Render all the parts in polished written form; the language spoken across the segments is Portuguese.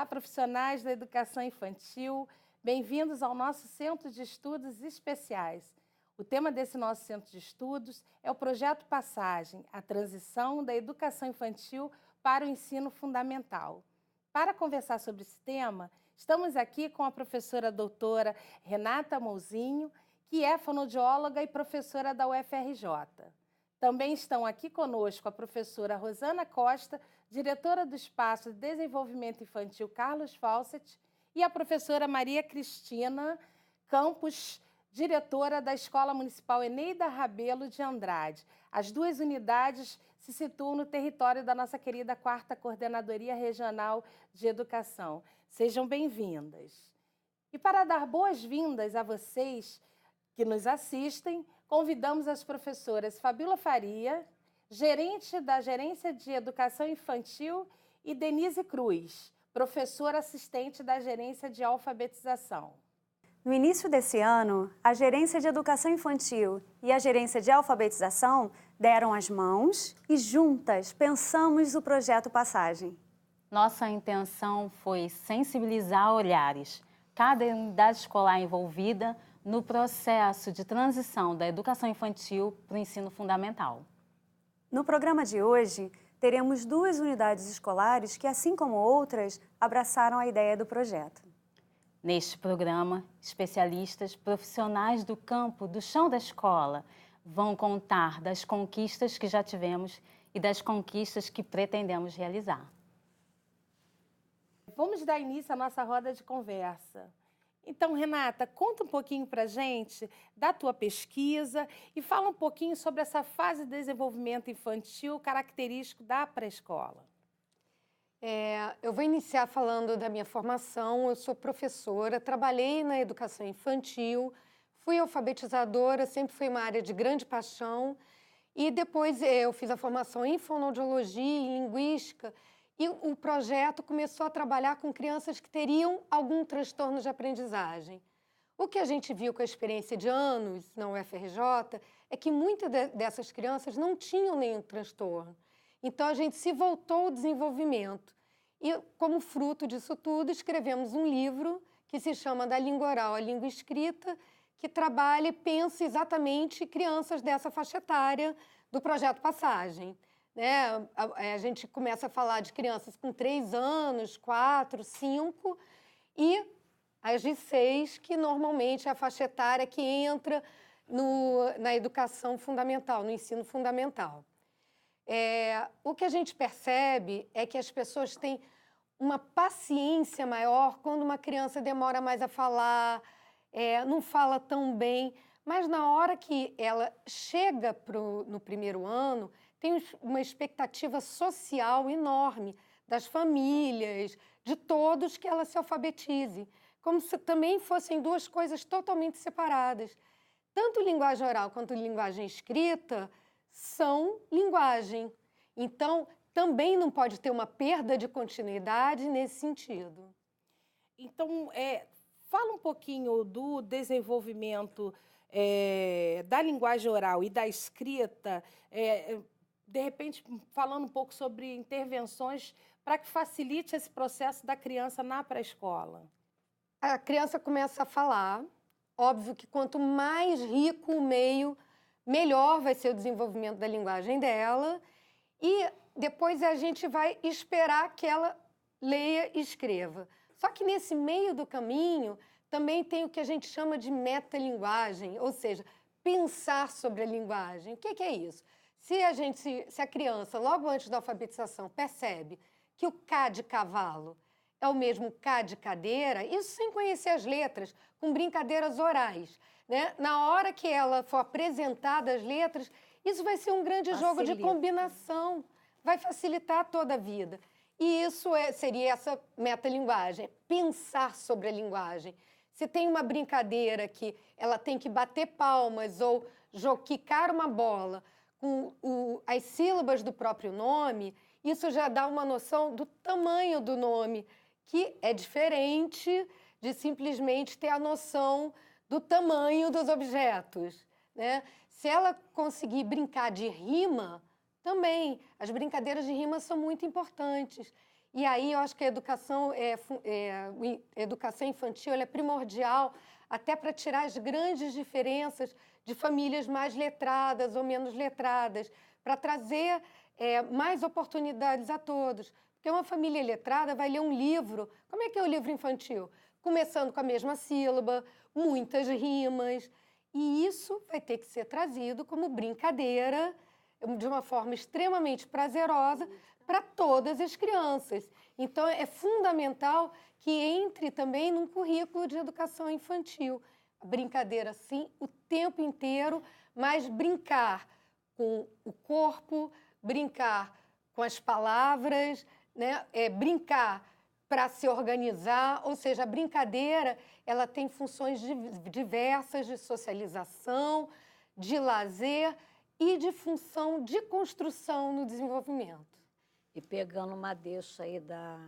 Olá, profissionais da educação infantil, bem-vindos ao nosso Centro de Estudos Especiais. O tema desse nosso Centro de Estudos é o Projeto Passagem, a transição da educação infantil para o ensino fundamental. Para conversar sobre esse tema, estamos aqui com a professora doutora Renata Mouzinho, que é fonoaudióloga e professora da UFRJ. Também estão aqui conosco a professora Rosana Costa, diretora do Espaço de Desenvolvimento Infantil Carlos Fawcett, e a professora Maria Cristina Campos, diretora da Escola Municipal Eneida Rabelo de Andrade. As duas unidades se situam no território da nossa querida 4ª Coordenadoria Regional de Educação. Sejam bem-vindas. E para dar boas-vindas a vocês que nos assistem, convidamos as professoras Fabíola Faria, gerente da Gerência de Educação Infantil, e Denise Cruz, professora assistente da Gerência de Alfabetização. No início desse ano, a Gerência de Educação Infantil e a Gerência de Alfabetização deram as mãos e juntas pensamos o Projeto Passagem. Nossa intenção foi sensibilizar olhares, cada unidade escolar envolvida no processo de transição da educação infantil para o ensino fundamental. No programa de hoje, teremos duas unidades escolares que, assim como outras, abraçaram a ideia do projeto. Neste programa, especialistas profissionais do campo, do chão da escola, vão contar das conquistas que já tivemos e das conquistas que pretendemos realizar. Vamos dar início à nossa roda de conversa. Então, Renata, conta um pouquinho para a gente da tua pesquisa e fala um pouquinho sobre essa fase de desenvolvimento infantil característico da pré-escola. Eu vou iniciar falando da minha formação. Eu sou professora, trabalhei na educação infantil, fui alfabetizadora, sempre foi uma área de grande paixão. E depois eu fiz a formação em fonoaudiologia e linguística, e o projeto começou a trabalhar com crianças que teriam algum transtorno de aprendizagem. O que a gente viu com a experiência de anos na UFRJ é que muitas dessas crianças não tinham nenhum transtorno. Então, a gente se voltou ao desenvolvimento. E, como fruto disso tudo, escrevemos um livro que se chama Da Língua Oral à Língua Escrita, que trabalha e pensa exatamente crianças dessa faixa etária do Projeto Passagem. A gente começa a falar de crianças com 3 anos, 4, 5, e as de 6, que normalmente é a faixa etária que entra na educação fundamental, no ensino fundamental. O que a gente percebe é que as pessoas têm uma paciência maior quando uma criança demora mais a falar, não fala tão bem, mas na hora que ela chega no primeiro ano, tem uma expectativa social enorme das famílias, de todos, que ela se alfabetize, como se também fossem duas coisas totalmente separadas. Tanto linguagem oral quanto linguagem escrita são linguagem. Então, também não pode ter uma perda de continuidade nesse sentido. Então, fala um pouquinho do desenvolvimento da linguagem oral e da escrita, de repente, falando um pouco sobre intervenções para que facilite esse processo da criança na pré-escola. A criança começa a falar. Óbvio que quanto mais rico o meio, melhor vai ser o desenvolvimento da linguagem dela. E depois a gente vai esperar que ela leia e escreva. Só que nesse meio do caminho também tem o que a gente chama de metalinguagem, ou seja, pensar sobre a linguagem. O que é isso? Se a criança, logo antes da alfabetização, percebe que o K de cavalo é o mesmo K de cadeira, isso sem conhecer as letras, com brincadeiras orais, né? Na hora que ela for apresentada as letras, isso vai ser um grande jogo de combinação, vai facilitar toda a vida. E isso seria essa metalinguagem, pensar sobre a linguagem. Se tem uma brincadeira que ela tem que bater palmas ou quicar uma bola com as sílabas do próprio nome, isso já dá uma noção do tamanho do nome, que é diferente de simplesmente ter a noção do tamanho dos objetos, né? Se ela conseguir brincar de rima, também, as brincadeiras de rima são muito importantes. E aí eu acho que a educação, a educação infantil ela é primordial até para tirar as grandes diferenças de famílias mais letradas ou menos letradas, para trazer mais oportunidades a todos. Porque uma família letrada vai ler um livro. Como é que é o livro infantil? Começando com a mesma sílaba, muitas rimas. E isso vai ter que ser trazido como brincadeira, de uma forma extremamente prazerosa, para todas as crianças. Então, é fundamental que entre também num currículo de educação infantil. A brincadeira, sim, o tempo inteiro, mas brincar com o corpo, brincar com as palavras, né? Brincar para se organizar, ou seja, a brincadeira ela tem funções diversas de socialização, de lazer e de função de construção no desenvolvimento. E pegando uma deixa aí da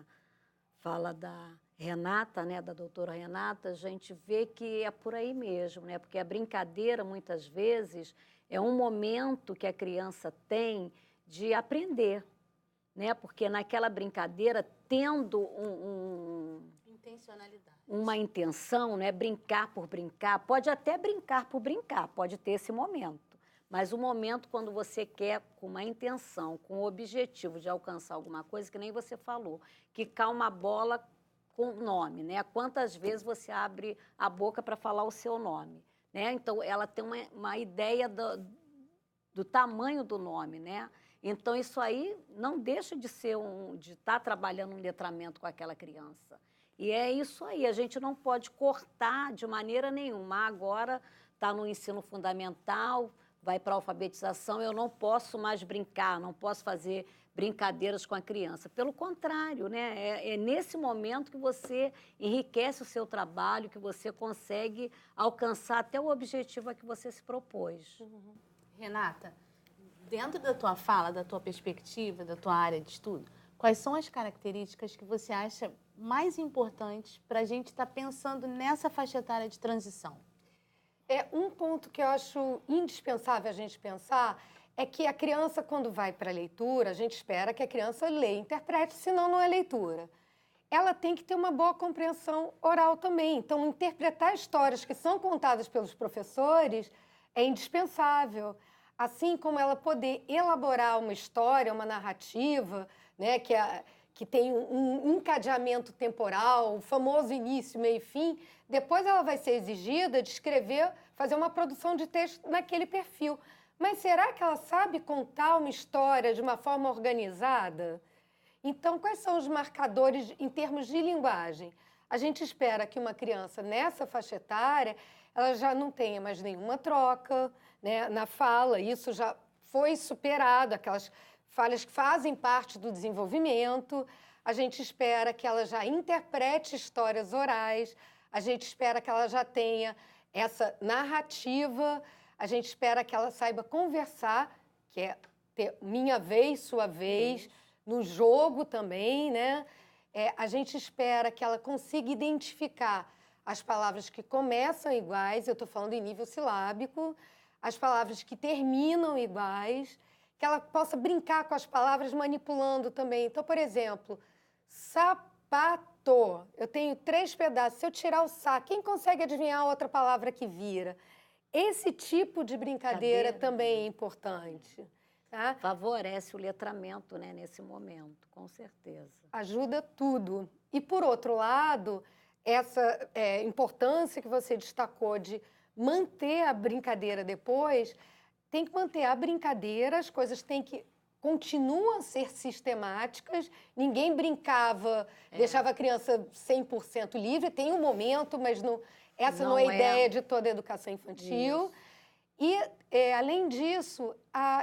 fala da Renata, né, da doutora Renata, a gente vê que é por aí mesmo, né? Porque a brincadeira, muitas vezes, é um momento que a criança tem de aprender, né? Porque naquela brincadeira, tendo Intencionalidade. uma intenção, né? Brincar por brincar, pode até brincar por brincar, pode ter esse momento. Mas o momento quando você quer, com uma intenção, com o objetivo de alcançar alguma coisa, que nem você falou, quicar uma bola com nome, né? Quantas vezes você abre a boca para falar o seu nome, né? Então, ela tem uma ideia do tamanho do nome, né? Então, isso aí não deixa de ser de estar trabalhando um letramento com aquela criança. E é isso aí, a gente não pode cortar de maneira nenhuma. Agora está no ensino fundamental, vai para a alfabetização, eu não posso mais brincar, não posso fazer brincadeiras com a criança. Pelo contrário, né? É nesse momento que você enriquece o seu trabalho, que você consegue alcançar até o objetivo a que você se propôs. Renata, dentro da tua fala, da tua perspectiva, da tua área de estudo, quais são as características que você acha mais importantes para a gente estar pensando nessa faixa etária de transição? Um ponto que eu acho indispensável a gente pensar é que a criança, quando vai para a leitura, a gente espera que a criança leia e interprete, senão não é leitura. Ela tem que ter uma boa compreensão oral também. Então, interpretar histórias que são contadas pelos professores é indispensável. Assim como ela poder elaborar uma história, uma narrativa, né, que tem um encadeamento temporal, o famoso início, meio e fim, depois ela vai ser exigida de escrever, fazer uma produção de texto naquele perfil. Mas será que ela sabe contar uma história de uma forma organizada? Então, quais são os marcadores em termos de linguagem? A gente espera que uma criança nessa faixa etária, ela já não tenha mais nenhuma troca, né, na fala, isso já foi superado, aquelas falhas que fazem parte do desenvolvimento. A gente espera que ela já interprete histórias orais, a gente espera que ela já tenha essa narrativa, a gente espera que ela saiba conversar, que é ter minha vez, sua vez, no jogo também, né? A gente espera que ela consiga identificar as palavras que começam iguais, eu estou falando em nível silábico, as palavras que terminam iguais, que ela possa brincar com as palavras manipulando também. Então, por exemplo, sapato. Eu tenho 3 pedaços. Se eu tirar o sa, quem consegue adivinhar a outra palavra que vira? Esse tipo de brincadeira também é importante. Tá? Favorece o letramento, né, nesse momento, com certeza. Ajuda tudo. E, por outro lado, essa importância que você destacou de manter a brincadeira depois, tem que manter a brincadeira, as coisas continuam a ser sistemáticas, ninguém brincava, deixava a criança 100% livre, tem um momento, mas essa não é a ideia de toda a educação infantil. Isso. E, além disso,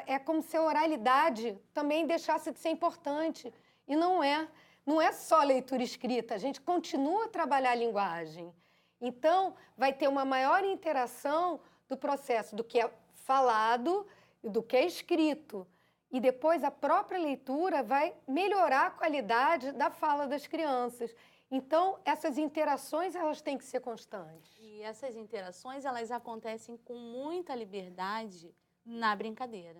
é como se a oralidade também deixasse de ser importante, e não é só leitura escrita, a gente continua a trabalhar a linguagem. Então, vai ter uma maior interação do processo do que é falado e do que é escrito. E depois a própria leitura vai melhorar a qualidade da fala das crianças. Então, essas interações, elas têm que ser constantes. E essas interações, elas acontecem com muita liberdade na brincadeira.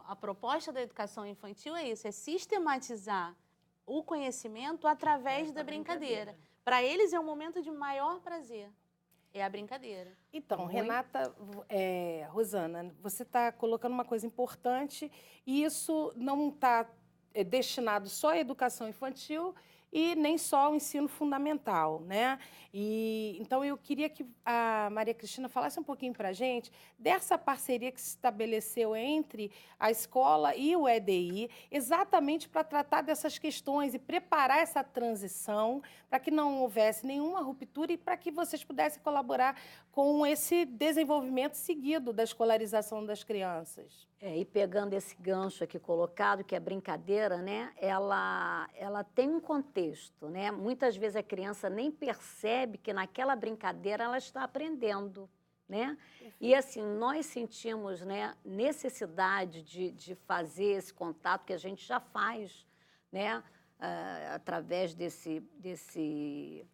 A proposta da educação infantil é isso, é sistematizar o conhecimento através da brincadeira. Para eles é um momento de maior prazer. É a brincadeira. Então, Renata, Rosana, você está colocando uma coisa importante e isso não está destinado só à educação infantil e nem só ao ensino fundamental, né? Então, eu queria que a Maria Cristina falasse um pouquinho para a gente dessa parceria que se estabeleceu entre a escola e o EDI, exatamente para tratar dessas questões e preparar essa transição para que não houvesse nenhuma ruptura e para que vocês pudessem colaborar com esse desenvolvimento seguido da escolarização das crianças. E pegando esse gancho aqui colocado, que é brincadeira, né? Ela tem um contexto, né? Muitas vezes a criança nem percebe que naquela brincadeira ela está aprendendo, né? E assim, nós sentimos, né, necessidade de fazer esse contato que a gente já faz, né? Através desse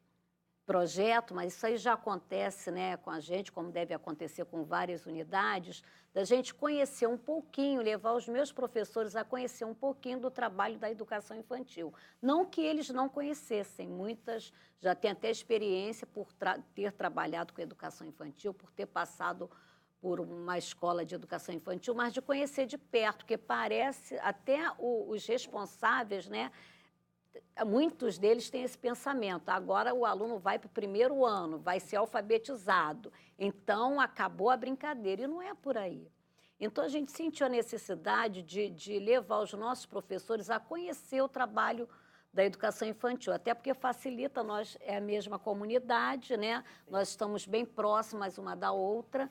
projeto, mas isso aí já acontece, né, com a gente, como deve acontecer com várias unidades, da gente conhecer um pouquinho, levar os meus professores a conhecer um pouquinho do trabalho da educação infantil. Não que eles não conhecessem, muitas já têm até experiência por ter trabalhado com educação infantil, por ter passado por uma escola de educação infantil, mas de conhecer de perto, porque parece até os responsáveis, né, muitos deles têm esse pensamento. Agora o aluno vai para o primeiro ano, vai ser alfabetizado. Então, acabou a brincadeira. E não é por aí. Então, a gente sentiu a necessidade de levar os nossos professores a conhecer o trabalho da educação infantil, até porque facilita, nós é a mesma comunidade, né? Nós estamos bem próximas uma da outra,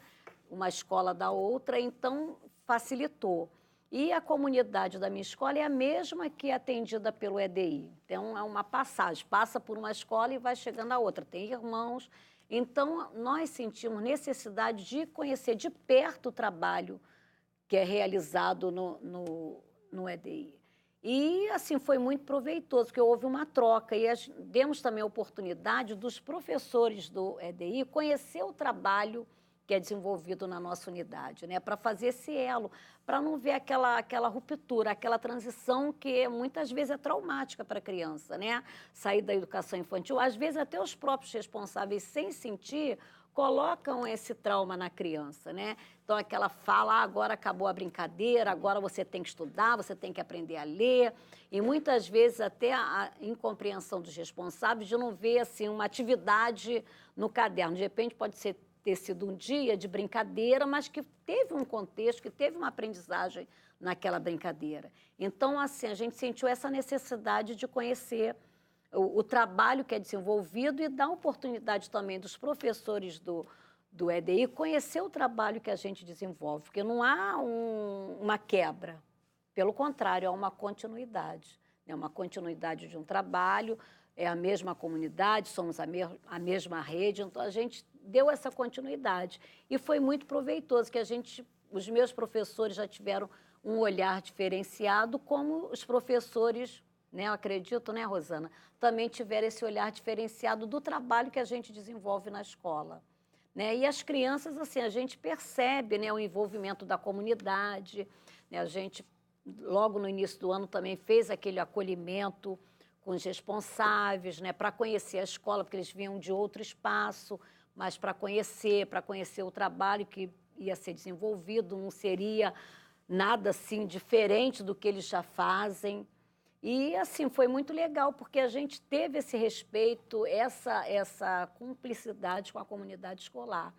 uma escola da outra, então facilitou. E a comunidade da minha escola é a mesma que é atendida pelo EDI. Então, é uma passagem, passa por uma escola e vai chegando a outra. Tem irmãos. Então, nós sentimos necessidade de conhecer de perto o trabalho que é realizado no EDI. E, assim, foi muito proveitoso, porque houve uma troca. E demos também a oportunidade dos professores do EDI conhecer o trabalho que é desenvolvido na nossa unidade, né? Para fazer esse elo, para não ver aquela ruptura, aquela transição que muitas vezes é traumática para a criança, né? Sair da educação infantil, às vezes até os próprios responsáveis, sem sentir, colocam esse trauma na criança, né? Então, aquela fala, agora acabou a brincadeira, agora você tem que estudar, você tem que aprender a ler, e muitas vezes até a incompreensão dos responsáveis de não ver, assim, uma atividade no caderno. De repente, pode ter sido um dia de brincadeira, mas que teve um contexto, que teve uma aprendizagem naquela brincadeira. Então, assim, a gente sentiu essa necessidade de conhecer o trabalho que é desenvolvido e dar oportunidade também dos professores do EDI conhecer o trabalho que a gente desenvolve, porque não há uma quebra, pelo contrário, há uma continuidade, né? Uma continuidade de um trabalho, é a mesma comunidade, somos a mesma rede, então a gente deu essa continuidade. E foi muito proveitoso, que os meus professores já tiveram um olhar diferenciado, como os professores, né, eu acredito, né, Rosana, também tiveram esse olhar diferenciado do trabalho que a gente desenvolve na escola. Né? E as crianças, assim, a gente percebe, né, o envolvimento da comunidade, né? A gente, logo no início do ano, também fez aquele acolhimento com os responsáveis, né, para conhecer a escola, porque eles vinham de outro espaço, mas para conhecer o trabalho que ia ser desenvolvido, não seria nada assim diferente do que eles já fazem. E, assim, foi muito legal, porque a gente teve esse respeito, essa cumplicidade com a comunidade escolar.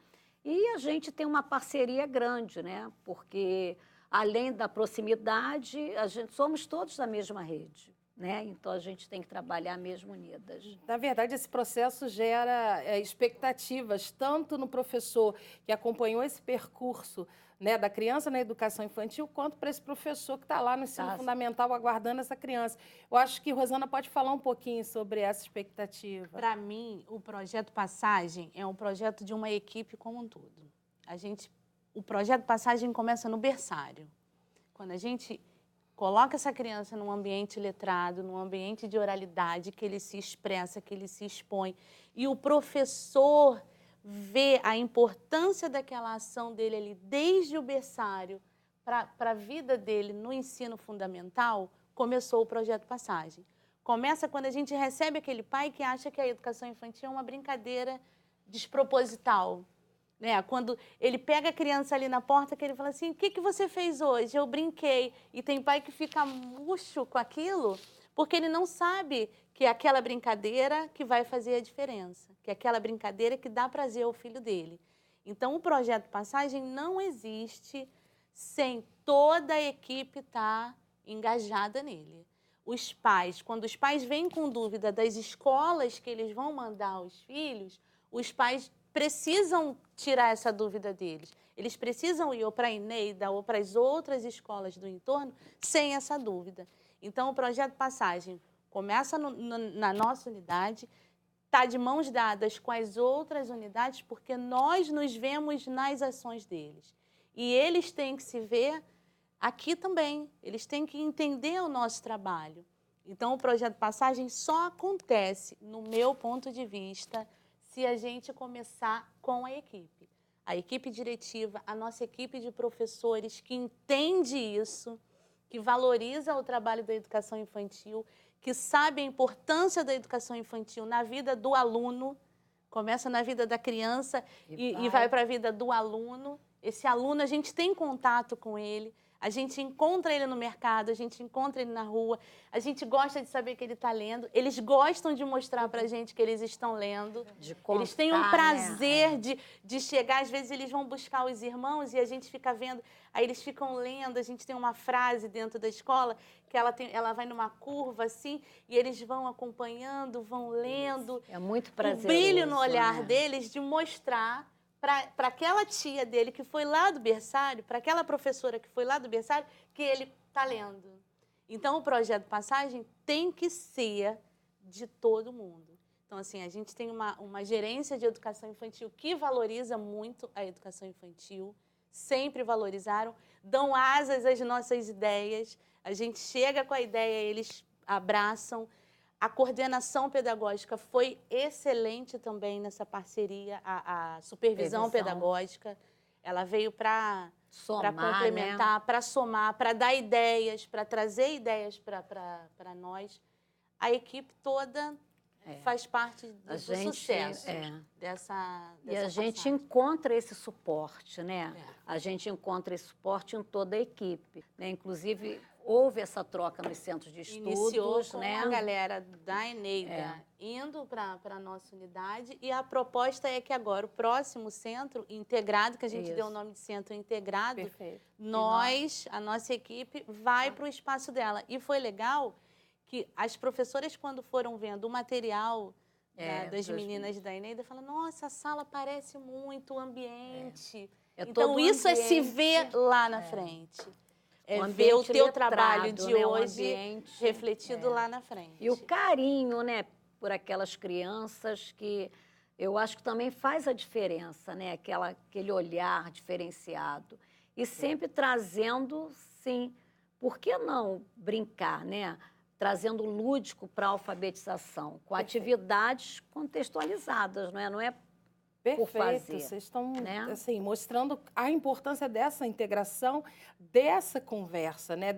E a gente tem uma parceria grande, né? Porque, além da proximidade, somos todos da mesma rede. Né? Então, a gente tem que trabalhar mesmo unidas. Na verdade, esse processo gera expectativas, tanto no professor que acompanhou esse percurso, né, da criança na educação infantil, quanto para esse professor que está lá no ensino fundamental aguardando essa criança. Eu acho que Rosana pode falar um pouquinho sobre essa expectativa. Para mim, o projeto Passagem é um projeto de uma equipe como um todo. O projeto Passagem começa no berçário. Quando a gente coloca essa criança num ambiente letrado, num ambiente de oralidade, que ele se expressa, que ele se expõe, e o professor vê a importância daquela ação dele ali, desde o berçário para a vida dele no ensino fundamental, começou o projeto Passagem. Começa quando a gente recebe aquele pai que acha que a educação infantil é uma brincadeira desproposital. Né? Quando ele pega a criança ali na porta, que ele fala assim, o que você fez hoje? Eu brinquei. E tem pai que fica murcho com aquilo, porque ele não sabe que é aquela brincadeira que vai fazer a diferença, que é aquela brincadeira que dá prazer ao filho dele. Então, o projeto Passagem não existe sem toda a equipe estar engajada nele. Os pais, quando os pais vêm com dúvida das escolas que eles vão mandar os filhos, os pais precisam tirar essa dúvida deles. Eles precisam ir ou para a Eneida ou para as outras escolas do entorno sem essa dúvida. Então, o projeto Passagem começa na nossa unidade, está de mãos dadas com as outras unidades, porque nós nos vemos nas ações deles. E eles têm que se ver aqui também. Eles têm que entender o nosso trabalho. Então, o projeto Passagem só acontece, no meu ponto de vista, se a gente começar com a equipe. A equipe diretiva, a nossa equipe de professores que entende isso, que valoriza o trabalho da educação infantil, que sabe a importância da educação infantil na vida do aluno, começa na vida da criança e vai para a vida do aluno. Esse aluno, a gente tem contato com ele, a gente encontra ele no mercado, a gente encontra ele na rua, a gente gosta de saber que ele está lendo, eles gostam de mostrar para a gente que eles estão lendo, eles têm um prazer de chegar, às vezes eles vão buscar os irmãos e a gente fica vendo, aí eles ficam lendo, a gente tem uma frase dentro da escola que ela vai numa curva assim e eles vão acompanhando, vão lendo. É muito prazeroso. O brilho no olhar deles de mostrar para aquela tia dele que foi lá do berçário, para aquela professora que foi lá do berçário, que ele está lendo. Então, o projeto Passagem tem que ser de todo mundo. Então, assim, a gente tem uma gerência de educação infantil que valoriza muito a educação infantil, sempre valorizaram, dão asas às nossas ideias, a gente chega com a ideia, eles abraçam. A coordenação pedagógica foi excelente também nessa parceria, a supervisão pedagógica. Ela veio para complementar, para somar, para dar ideias, para trazer ideias para nós. A equipe toda faz parte do sucesso dessa E a gente passagem. encontra esse suporte, né? A gente encontra esse suporte em toda a equipe, né? Inclusive, houve essa troca nos centros de estudos. Iniciou com né? a galera da Eneida indo para a nossa unidade e a proposta é que agora o próximo centro integrado, que a gente deu o nome de centro integrado, a nossa equipe vai para o espaço dela. E foi legal que as professoras, quando foram vendo o material das meninas da Eneida, falam, nossa, a sala parece muito o ambiente. Então, isso é se ver lá na frente. É ver o teu trabalho de hoje refletido lá na frente. E o carinho, né, por aquelas crianças que eu acho que também faz a diferença, né? Aquele olhar diferenciado. E sempre trazendo, sim, por que não brincar, né? Trazendo lúdico para a alfabetização, com atividades contextualizadas, não é Perfeito, vocês estão assim, mostrando a importância dessa integração, dessa conversa, né?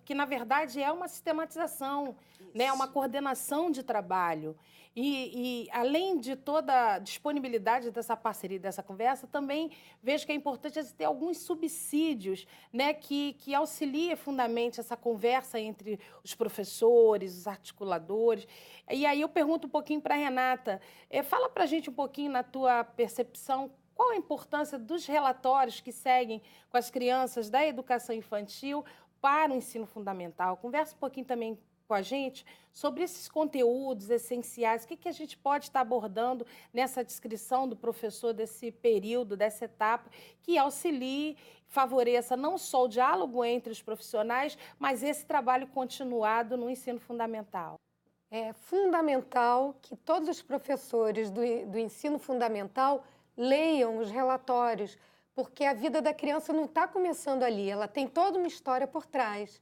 Que na verdade é uma sistematização, né? Uma coordenação de trabalho. E além de toda a disponibilidade dessa parceria, dessa conversa, também vejo que é importante ter alguns subsídios, né? Que auxiliem fundamentalmente essa conversa entre os professores, os articuladores. E aí eu pergunto um pouquinho para a Renata, fala para a gente um pouquinho na tua percepção, qual a importância dos relatórios que seguem com as crianças da educação infantil para o ensino fundamental? Conversa um pouquinho também com a gente sobre esses conteúdos essenciais, o que a gente pode estar abordando nessa descrição do professor desse período, dessa etapa, que auxilie, favoreça não só o diálogo entre os profissionais, mas esse trabalho continuado no ensino fundamental. É fundamental que todos os professores do ensino fundamental leiam os relatórios, porque a vida da criança não está começando ali, ela tem toda uma história por trás.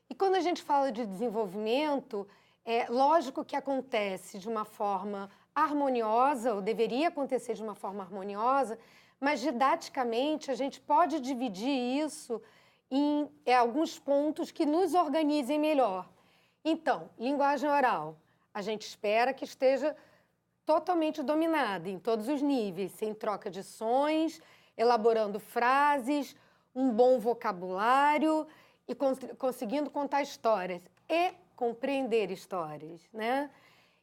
E quando a gente fala de desenvolvimento, é lógico que acontece de uma forma harmoniosa, ou deveria acontecer de uma forma harmoniosa, mas didaticamente a gente pode dividir isso em alguns pontos que nos organizem melhor. Então, linguagem oral, a gente espera que esteja totalmente dominada em todos os níveis, sem troca de sons, elaborando frases, um bom vocabulário e conseguindo contar histórias e compreender histórias, né?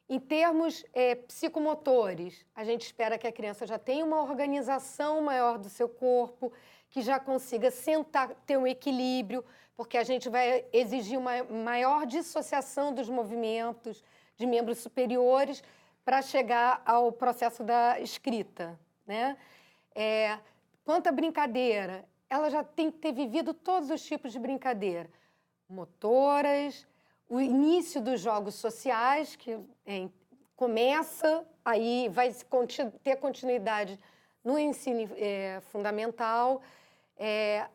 Em termos psicomotores, a gente espera que a criança já tenha uma organização maior do seu corpo, que já consiga sentar, ter um equilíbrio, porque a gente vai exigir uma maior dissociação dos movimentos de membros superiores para chegar ao processo da escrita, né? Quanto à brincadeira, ela já tem que ter vivido todos os tipos de brincadeira, motoras, o início dos jogos sociais, que começa, aí vai ter continuidade no ensino fundamental,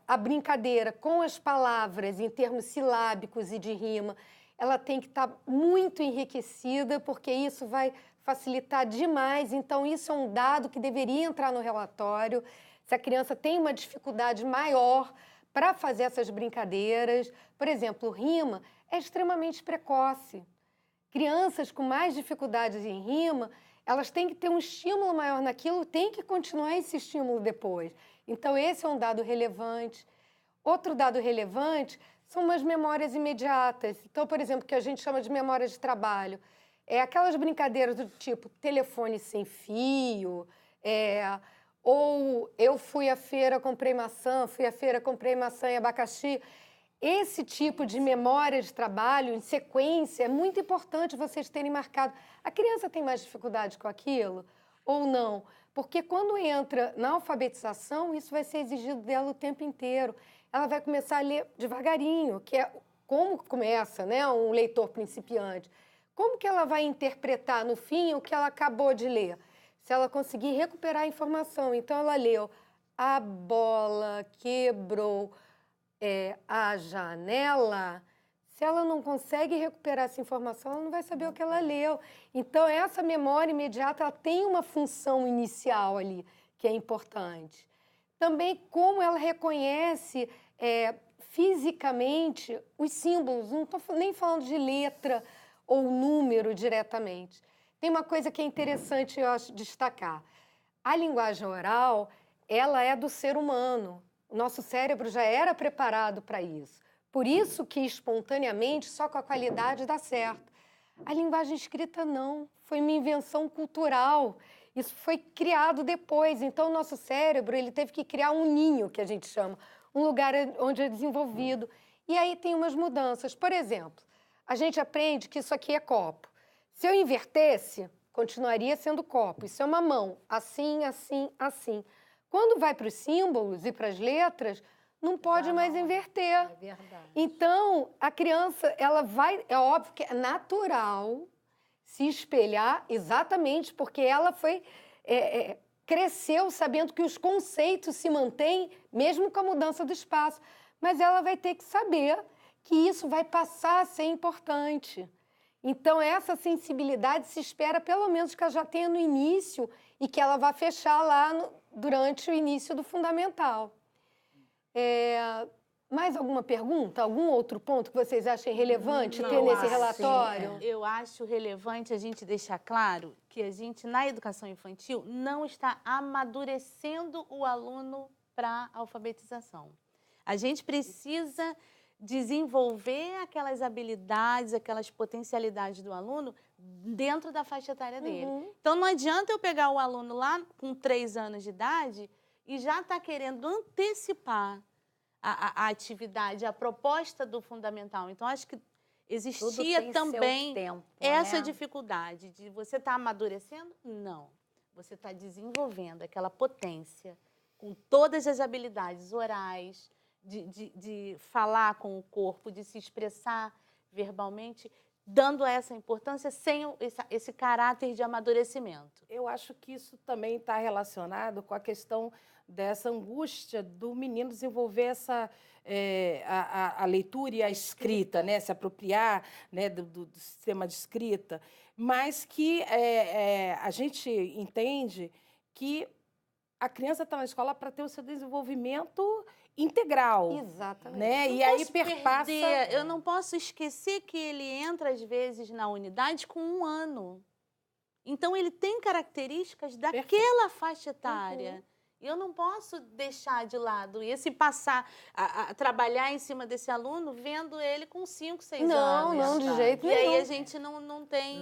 a brincadeira com as palavras em termos silábicos e de rima, ela tem que estar muito enriquecida, porque isso vai facilitar demais. Então, isso é um dado que deveria entrar no relatório. Se a criança tem uma dificuldade maior para fazer essas brincadeiras, por exemplo, rima é extremamente precoce. Crianças com mais dificuldades em rima, elas têm que ter um estímulo maior naquilo, tem que continuar esse estímulo depois. Então, esse é um dado relevante. Outro dado relevante são umas memórias imediatas. Então, por exemplo, que a gente chama de memória de trabalho. Aquelas brincadeiras do tipo telefone sem fio, ou eu fui à feira, comprei maçã, fui à feira, comprei maçã e abacaxi. Esse tipo de memória de trabalho, em sequência, é muito importante vocês terem marcado. A criança tem mais dificuldade com aquilo ou não? Porque quando entra na alfabetização, isso vai ser exigido dela o tempo inteiro. Ela vai começar a ler devagarinho, que é como começa, né, um leitor principiante. Como que ela vai interpretar no fim o que ela acabou de ler? Se ela conseguir recuperar a informação. Então, ela leu: a bola quebrou a janela. Se ela não consegue recuperar essa informação, ela não vai saber o que ela leu. Então, essa memória imediata ela tem uma função inicial ali, que é importante. Também como ela reconhece fisicamente os símbolos. Não estou nem falando de letra ou número diretamente. Tem uma coisa que é interessante, eu acho, destacar. A linguagem oral, ela é do ser humano. O nosso cérebro já era preparado para isso. Por isso que, espontaneamente, só com a qualidade dá certo. A linguagem escrita não. Foi uma invenção cultural. Isso foi criado depois. Então, o nosso cérebro ele teve que criar um ninho, que a gente chama, um lugar onde é desenvolvido. E aí tem umas mudanças. Por exemplo, a gente aprende que isso aqui é copo. Se eu invertesse, continuaria sendo copo. Isso é uma mão. Assim, assim, assim. Quando vai para os símbolos e para as letras, não pode mais inverter. É verdade. Então, a criança, ela vai... É óbvio que é natural se espelhar exatamente porque ela foi... cresceu sabendo que os conceitos se mantêm mesmo com a mudança do espaço. Mas ela vai ter que saber que isso vai passar a ser importante. Então, essa sensibilidade se espera, pelo menos, que ela já tenha no início e que ela vá fechar lá durante o início do fundamental. Mais alguma pergunta? Algum outro ponto que vocês achem relevante ter nesse relatório? Eu acho relevante a gente deixar claro que a gente, na educação infantil, não está amadurecendo o aluno para a alfabetização. A gente precisa desenvolver aquelas habilidades, aquelas potencialidades do aluno dentro da faixa etária dele. Então, não adianta eu pegar o aluno lá com 3 anos de idade e já está querendo antecipar a atividade, a proposta do fundamental. Então, acho que existia também essa dificuldade de você estar amadurecendo? Não. Você está desenvolvendo aquela potência com todas as habilidades orais, de falar com o corpo, de se expressar verbalmente, dando essa importância sem esse caráter de amadurecimento. Eu acho que isso também está relacionado com a questão dessa angústia do menino desenvolver a leitura e a escrita, né? Se apropriar, né, do sistema de escrita, mas que a gente entende que a criança está na escola para ter o seu desenvolvimento integral. Exatamente. Né? Não E aí posso perpassa... perder, eu não posso esquecer que ele entra, às vezes, na unidade com 1 ano. Então, ele tem características daquela faixa etária. E eu não posso deixar de lado. E esse passar a trabalhar em cima desse aluno, vendo ele com 5, 6 anos. Não, de jeito E nenhum. aí a gente não tem,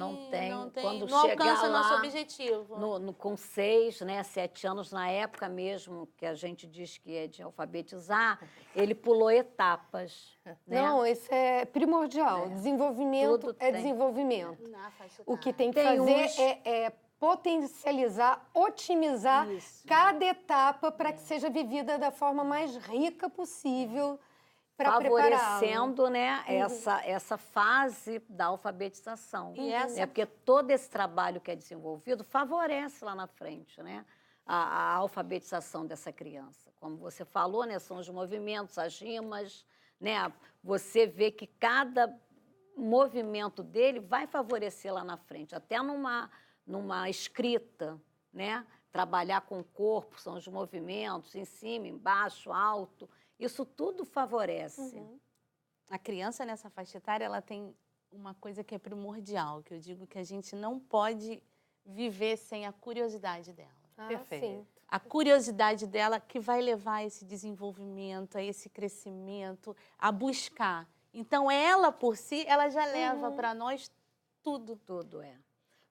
Quando não chegar alcança lá, nosso objetivo. Com 6, né, 7 anos, na época mesmo, que a gente diz que é de alfabetizar, ele pulou etapas. Né? Não, isso é primordial. Desenvolvimento Tudo é tem. desenvolvimento. Na faixa O que etária. tem que Tem fazer uns- é potencializar, otimizar Isso. cada etapa para que seja vivida da forma mais rica possível para prepará-lo. Favorecendo, né, essa fase da alfabetização. E essa- Né? Porque todo esse trabalho que é desenvolvido favorece lá na frente, né, a alfabetização dessa criança. Como você falou, né, são os movimentos, as rimas, né, você vê que cada movimento dele vai favorecer lá na frente, até numa escrita, né? Trabalhar com o corpo, são os movimentos, em cima, embaixo, alto, isso tudo favorece. A criança nessa faixa etária, ela tem uma coisa que é primordial, que eu digo que a gente não pode viver sem a curiosidade dela. Perfeito. Sim. A curiosidade dela que vai levar a esse desenvolvimento, a esse crescimento, a buscar. Então, ela por si, ela já leva para nós tudo. Tudo é.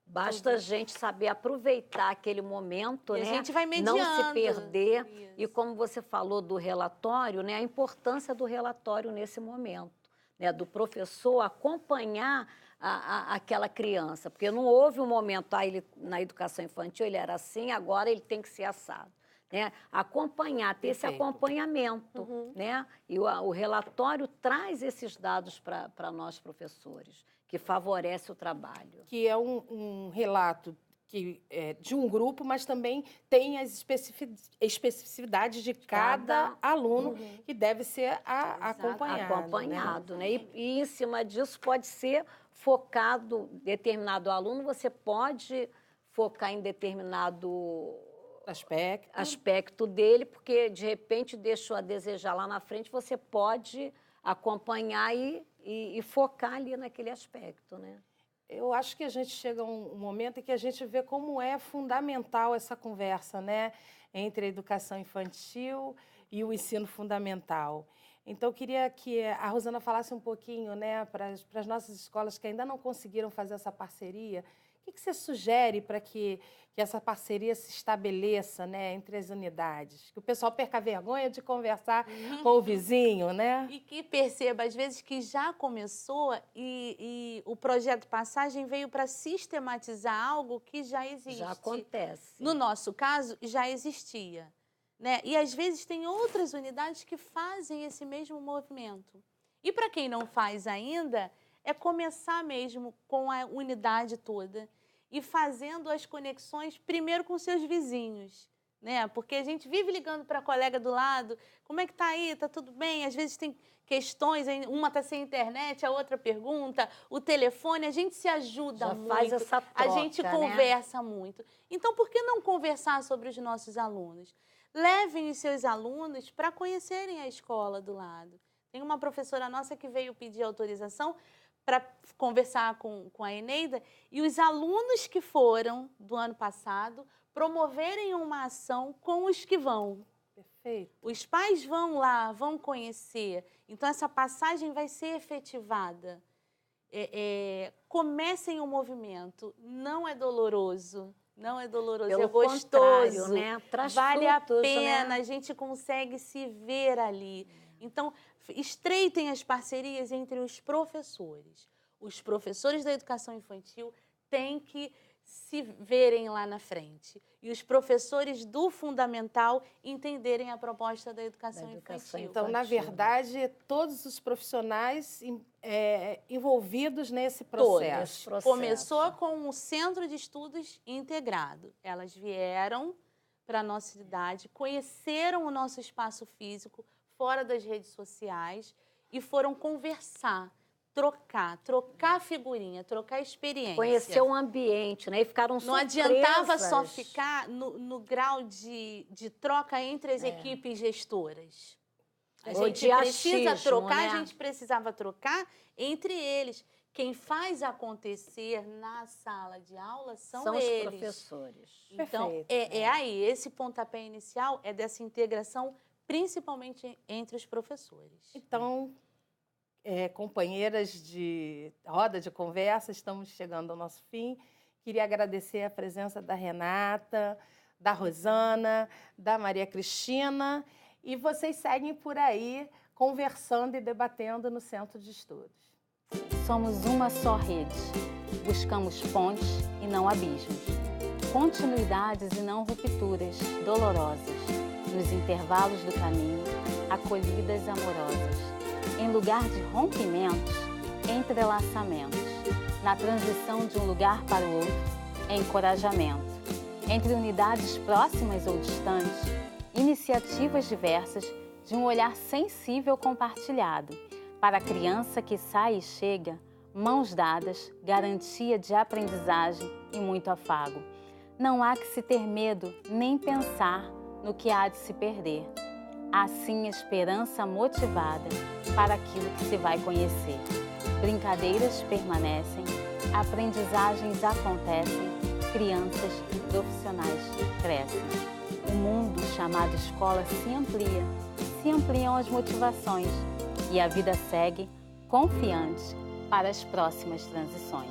Basta a gente saber aproveitar aquele momento, E a né? gente vai Não mediando. se perder. Isso. E como você falou do relatório, né? A importância do relatório nesse momento, né? Do professor acompanhar aquela criança. Porque não houve um momento, ele, na educação infantil ele era assim, agora ele tem que ser assado. Né? Acompanhar, ter esse Perfeito. acompanhamento. Né? E o relatório traz esses dados para nós, professores, que favorece o trabalho. Que é um relato que é de um grupo, mas também tem as especificidades de cada aluno que deve ser acompanhado. Né? E em cima disso pode ser focado determinado aluno, você pode focar em determinado aspecto dele, porque de repente deixou a desejar lá na frente, você pode acompanhar e focar ali naquele aspecto, né? Eu acho que a gente chega a um momento em que a gente vê como é fundamental essa conversa, né, entre a educação infantil e o ensino fundamental. Então, eu queria que a Rosana falasse um pouquinho, né, para as nossas escolas que ainda não conseguiram fazer essa parceria. O que você sugere para que essa parceria se estabeleça, né, entre as unidades? Que o pessoal perca a vergonha de conversar com o vizinho, né? E que perceba, às vezes, que já começou e o projeto Passagem veio para sistematizar algo que já existe. Já acontece. No nosso caso, já existia. Né? E, às vezes, tem outras unidades que fazem esse mesmo movimento. E, para quem não faz ainda, é começar mesmo com a unidade toda e fazendo as conexões primeiro com seus vizinhos, né? Porque a gente vive ligando para a colega do lado, como é que tá aí? Tá tudo bem? Às vezes tem questões, uma tá sem internet, a outra pergunta, o telefone, a gente se ajuda Já muito. faz essa troca, a gente conversa muito. Então, por que não conversar sobre os nossos alunos? Levem os seus alunos para conhecerem a escola do lado. Tem uma professora nossa que veio pedir autorização para conversar com a Eneida, e os alunos que foram do ano passado promoverem uma ação com os que vão. Perfeito. Os pais vão lá, vão conhecer. Então, essa passagem vai ser efetivada. Comecem o movimento. Não é doloroso. Não é doloroso, Pelo é gostoso. contrário, né? Traz vale frutos, a pena, né? a gente consegue se ver ali. Então, estreitem as parcerias entre os professores. Os professores da educação infantil têm que se verem lá na frente. E os professores do fundamental entenderem a proposta da educação infantil. Então, na verdade, todos os profissionais envolvidos nesse processo. Começou com o Centro de Estudos Integrado. Elas vieram para a nossa cidade, conheceram o nosso espaço físico fora das redes sociais e foram conversar. trocar figurinha, trocar experiência. Conhecer o ambiente, né? E ficaram Não surpresas. adiantava só ficar no grau de troca entre as equipes gestoras. A Ou gente de precisa achismo, trocar, né? a gente precisava trocar entre eles. Quem faz acontecer na sala de aula são os eles. professores. Então, Perfeito, aí, esse pontapé inicial é dessa integração, principalmente entre os professores. Então, companheiras de roda de conversa, estamos chegando ao nosso fim. Queria agradecer a presença da Renata, da Rosana, da Maria Cristina. E vocês seguem por aí conversando e debatendo no Centro de Estudos. Somos uma só rede. Buscamos pontes e não abismos. Continuidades e não rupturas dolorosas. Nos intervalos do caminho, acolhidas amorosas. Em lugar de rompimentos, entrelaçamentos. Na transição de um lugar para o outro, encorajamento. Entre unidades próximas ou distantes, iniciativas diversas de um olhar sensível compartilhado. Para a criança que sai e chega, mãos dadas, garantia de aprendizagem e muito afago. Não há que se ter medo nem pensar no que há de se perder. Há sim esperança motivada para aquilo que se vai conhecer. Brincadeiras permanecem, aprendizagens acontecem, crianças e profissionais crescem. O mundo chamado escola se ampliam as motivações e a vida segue confiante para as próximas transições.